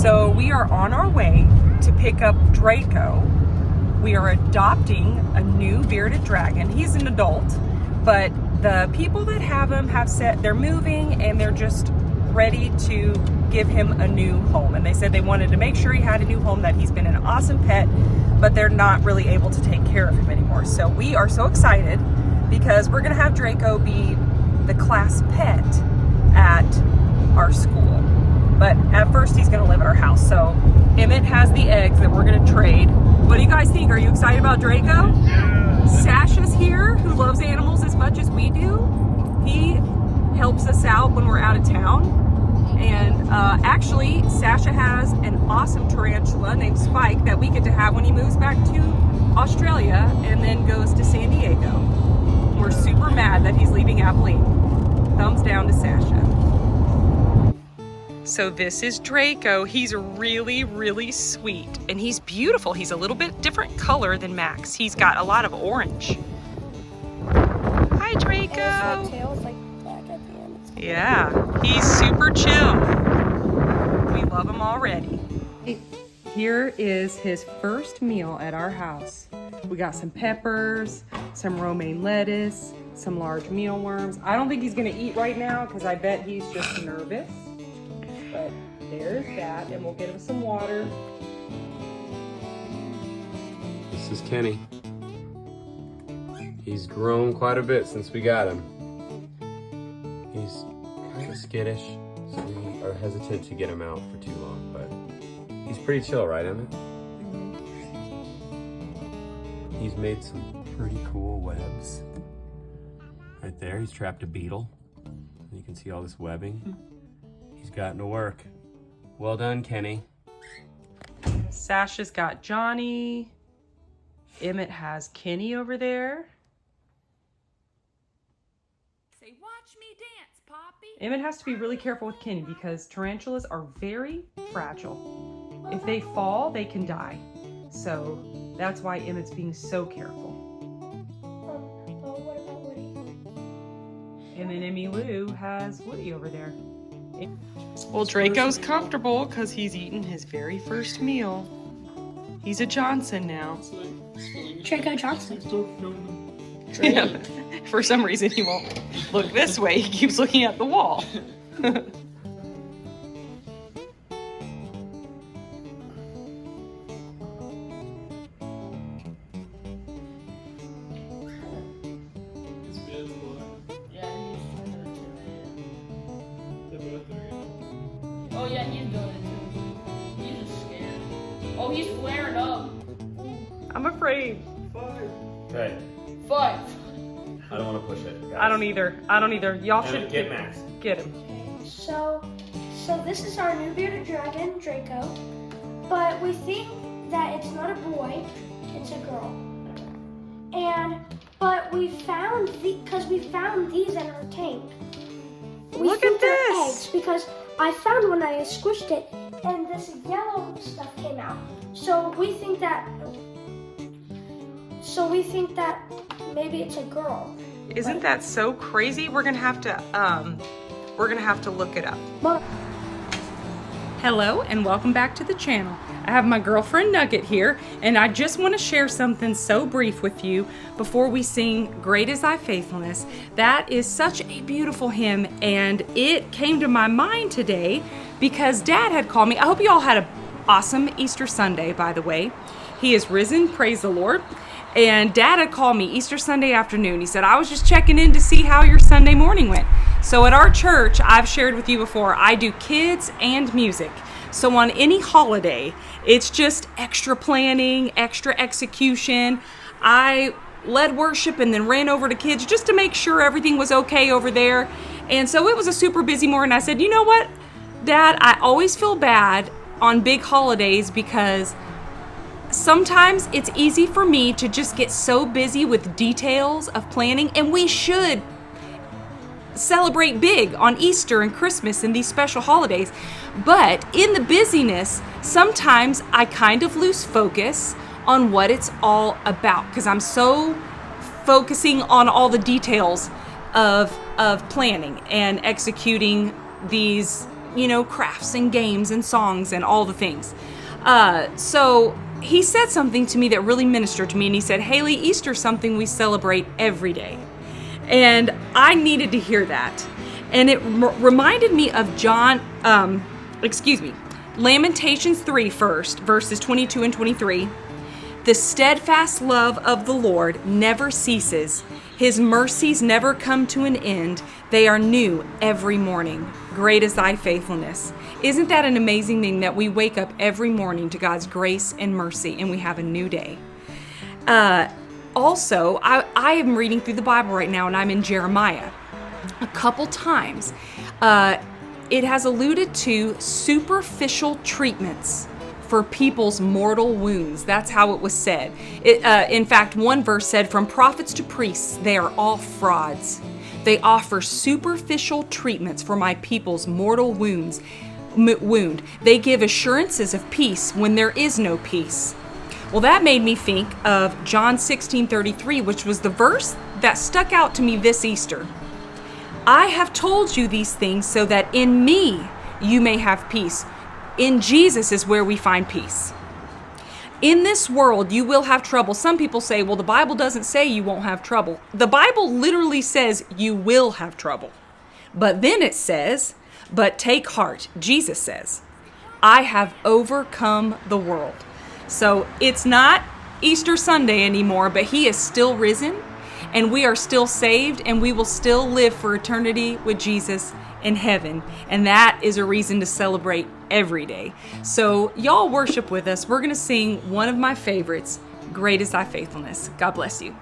So we are on our way to pick up Draco. We are adopting a new bearded dragon. He's an adult, but the people that have him have said they're moving and they're just ready to give him a new home. And they said they wanted to make sure he had a new home, that he's been an awesome pet, but they're not really able to take care of him anymore. So we are so excited because we're gonna have Draco be the class pet at our school. But at first he's gonna live at our house. So Emmett has the eggs that we're gonna trade. What do you guys think? Are you excited about Draco? Yeah. Sasha's here, who loves animals as much as we do. He helps us out when we're out of town. And actually, Sasha has an awesome tarantula named Spike that we get to have when he moves back to Australia and then goes to San Diego. We're super mad that he's leaving Abilene. Thumbs down to Sasha. So this is Draco. He's really, really sweet. And he's beautiful. He's a little bit different color than Max. He's got a lot of orange. Hi, Draco. And his tail is like black at the end. Yeah, he's super chill. We love him already. Here is his first meal at our house. We got some peppers, some romaine lettuce, some large mealworms. I don't think he's gonna eat right now because I bet he's just nervous. But there's that, and we'll get him some water. This is Kenny. He's grown quite a bit since we got him. He's kind of skittish, so we are hesitant to get him out for too long, but he's pretty chill, right, Emmett? He's made some pretty cool webs. Right there, he's trapped a beetle. You can see all this webbing. He's gotten to work. Well done, Kenny. Sasha's got Johnny. Emmett has Kenny over there. Say, watch me dance, Poppy. Emmett has to be really careful with Kenny because tarantulas are very fragile. If they fall, they can die. So that's why Emmett's being so careful. What about Woody? And then Emmy Lou has Woody over there. Well, Draco's comfortable because he's eaten his very first meal. He's a Johnson now. Draco Johnson. Yeah. For some reason, he won't look this way. He keeps looking at the wall. Oh yeah, he's doing it too. He's just scared. Oh, he's flaring up. I'm afraid. Okay, Fight. I don't want to push it. Guys. I don't either. Y'all Emmett, should get Max. get him. So this is our new bearded dragon, Draco. But we think that it's not a boy, it's a girl. But we found we found these in our tank. We Look think at they're this. eggs because I found when I squished it and this yellow stuff came out. So we think that maybe it's a girl. Isn't that so crazy? We're gonna have to look it up. But Hello and welcome back to the channel. I have my girlfriend Nugget here, and I just want to share something so brief with you before we sing Great Is Thy Faithfulness. That is such a beautiful hymn, and it came to my mind today because Dad had called me. I hope you all had an awesome Easter Sunday, by the way. He is risen, praise the Lord. And Dad had called me Easter Sunday afternoon. He said, I was just checking in to see how your Sunday morning went. So at our church, I've shared with you before, I do kids and music. So on any holiday, it's just extra planning, extra execution. I led worship and then ran over to kids just to make sure everything was okay over there. And so it was a super busy morning. I said, you know what, Dad, I always feel bad on big holidays because sometimes it's easy for me to just get so busy with details of planning, and we should celebrate big on Easter and Christmas and these special holidays. But in the busyness, sometimes I kind of lose focus on what it's all about because I'm so focusing on all the details of planning and executing these crafts and games and songs and all the things. So he said something to me that really ministered to me, and he said, Haley, Easter's something we celebrate every day. And I needed to hear that. And it reminded me of Lamentations 3 first, verses 22 and 23. The steadfast love of the Lord never ceases. His mercies never come to an end. They are new every morning. Great is thy faithfulness. Isn't that an amazing thing that we wake up every morning to God's grace and mercy and we have a new day? Also, I am reading through the Bible right now, and I'm in Jeremiah. A couple times, it has alluded to superficial treatments for people's mortal wounds. That's how it was said. In fact, one verse said, from prophets to priests, they are all frauds. They offer superficial treatments for my people's mortal wound. They give assurances of peace when there is no peace. Well, that made me think of John 16:33, which was the verse that stuck out to me this Easter. I have told you these things so that in me you may have peace. In Jesus is where we find peace. In this world, you will have trouble. Some people say, well, the Bible doesn't say you won't have trouble. The Bible literally says you will have trouble. But then it says, but take heart. Jesus says, I have overcome the world. So it's not Easter Sunday anymore, but he is still risen, and we are still saved, and we will still live for eternity with Jesus in heaven. And that is a reason to celebrate every day. So y'all worship with us. We're going to sing one of my favorites, Great is Thy Faithfulness. God bless you.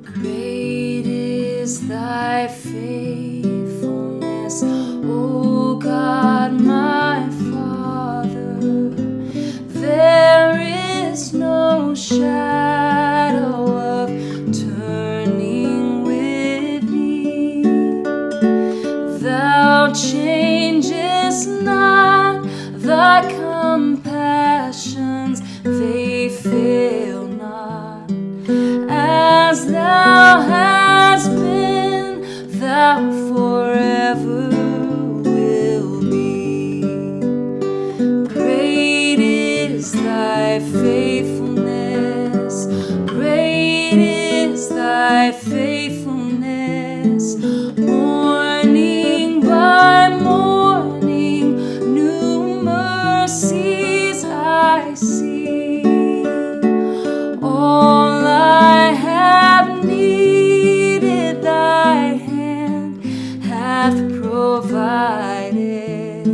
Great is thy faithfulness, O God, my Father. There is no shadow of turning with thee. Thou changest not, thy compassions, they fail not. As thou hast been, thou forever will be. Great is thy faithfulness, great is thy faithfulness. Morning by morning, new mercies I see. All I have needed, thy hand hath provided.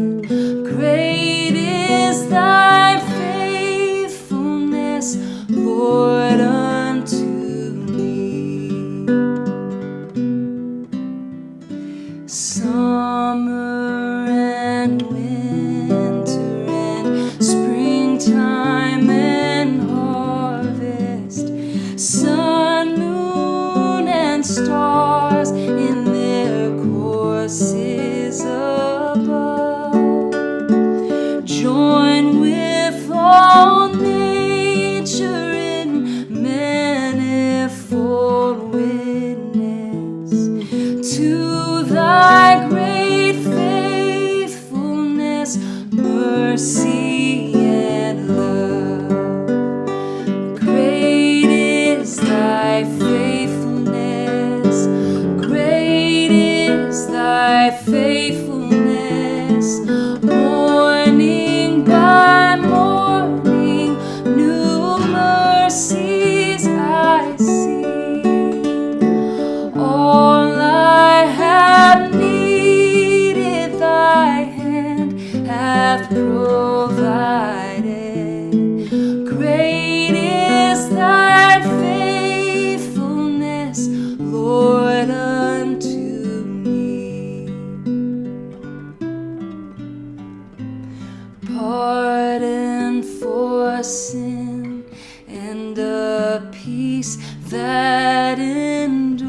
Great is thy faithfulness, Lord, unto me. Summer and winter and springtime and harvest, sun, moon, and stars in their courses above, join with all nature in manifold witness to thy great faithfulness, mercy, and love. Great is thy faithfulness, great is thy faithfulness. Morning by morning, new mercies I see. All I have needed, thy hand hath provided. Great is thy faithfulness, Lord, unto me. Pardon for sin and a peace that endureth,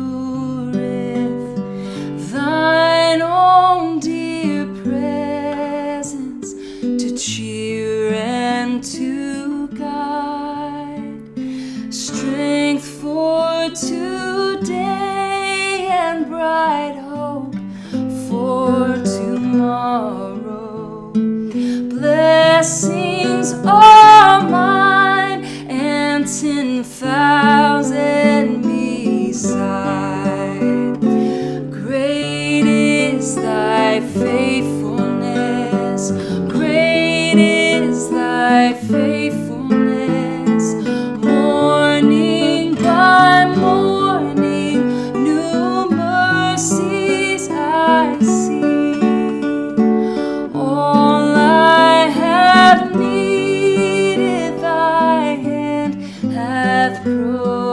thine own dear presence to cheer and to guide. today and bright hope for tomorrow. Blessings are mine and 10,000 beside. Great is thy faithfulness. Great is thy faithfulness. Morning by morning, new mercies I see. All I have needed, thy hand hath provided.